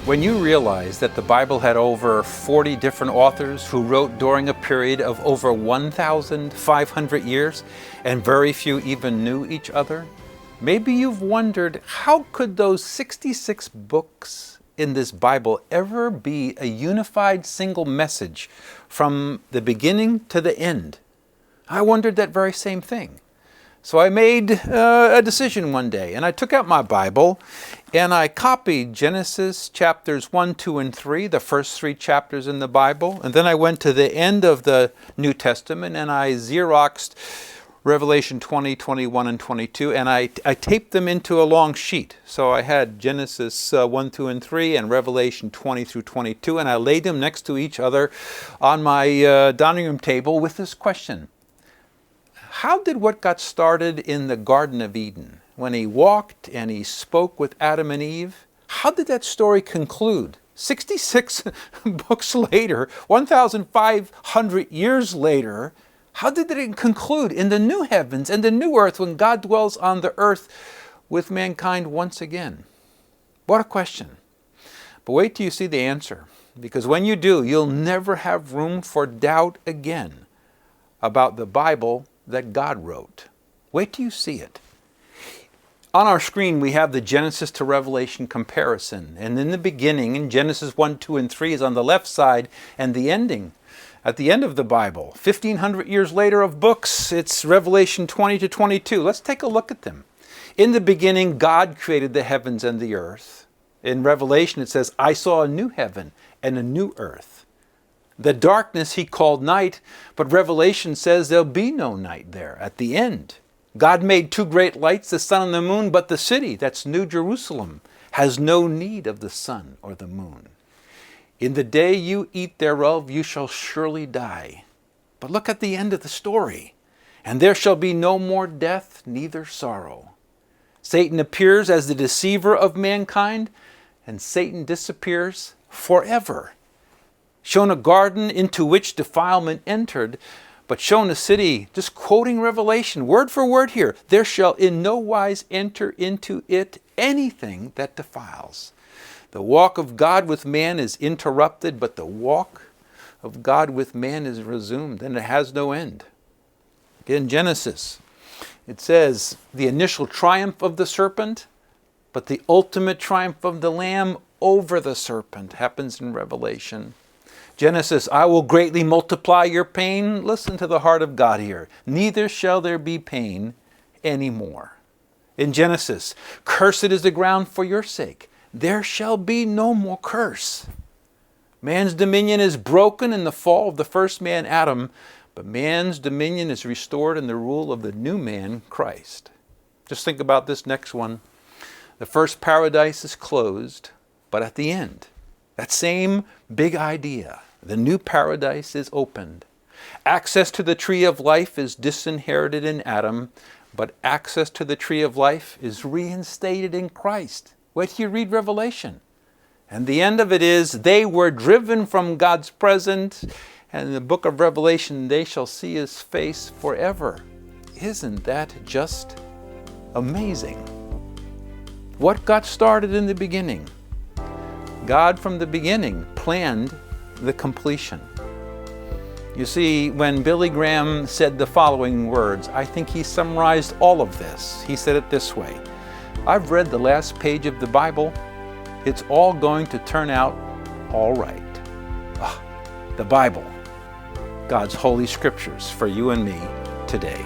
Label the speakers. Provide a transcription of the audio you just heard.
Speaker 1: When you realize that the Bible had over 40 different authors who wrote during a period of over 1,500 years, and very few even knew each other, maybe you've wondered, how could those 66 books in this Bible ever be a unified single message from the beginning to the end? I wondered that very same thing. So I made a decision one day, and I took out my Bible and I copied Genesis chapters 1, 2, and 3, the first 3 chapters in the Bible. And then I went to the end of the New Testament and I Xeroxed Revelation 20, 21, and 22, and I taped them into a long sheet. So I had Genesis 1, 2, and 3 and Revelation 20 through 22, and I laid them next to each other on my dining room table with this question. How did what got started in the Garden of Eden, when he walked and he spoke with Adam and Eve, how did that story conclude? 66 books later, 1,500 years later, how did it conclude in the new heavens and the new earth when God dwells on the earth with mankind once again? What a question. But wait till you see the answer, because when you do, you'll never have room for doubt again about the Bible that God wrote. Wait till you see it. On our screen we have the Genesis to Revelation comparison. And in the beginning, in Genesis 1, 2, and 3 is on the left side, and the ending at the end of the Bible, 1,500 years later of books, it's Revelation 20 to 22. Let's take a look at them. In the beginning, God created the heavens and the earth. In Revelation it says, I saw a new heaven and a new earth. The darkness he called night, but Revelation says there'll be no night there at the end. God made 2 great lights, the sun and the moon, but the city, that's New Jerusalem, has no need of the sun or the moon. In the day you eat thereof, you shall surely die. But look at the end of the story. And there shall be no more death, neither sorrow. Satan appears as the deceiver of mankind, and Satan disappears forever. Shown a garden into which defilement entered, but shown a city, just quoting Revelation, word for word here, there shall in no wise enter into it anything that defiles. The walk of God with man is interrupted, but the walk of God with man is resumed, and it has no end. In Genesis, it says the initial triumph of the serpent, but the ultimate triumph of the Lamb over the serpent happens in Revelation. Genesis, I will greatly multiply your pain. Listen to the heart of God here. Neither shall there be pain anymore. In Genesis, cursed is the ground for your sake. There shall be no more curse. Man's dominion is broken in the fall of the first man, Adam, but man's dominion is restored in the rule of the new man, Christ. Just think about this next one. The first paradise is closed, but at the end, that same big idea, the new paradise is opened. Access to the tree of life is disinherited in Adam, but access to the tree of life is reinstated in Christ. Wait till you read Revelation. And the end of it is, they were driven from God's presence, and in the book of Revelation, they shall see his face forever. Isn't that just amazing? What got started in the beginning? God from the beginning planned the completion. You see, when Billy Graham said the following words, I think he summarized all of this. He said it this way: I've read the last page of the Bible. It's all going to turn out all right. The Bible, God's holy scriptures for you and me today.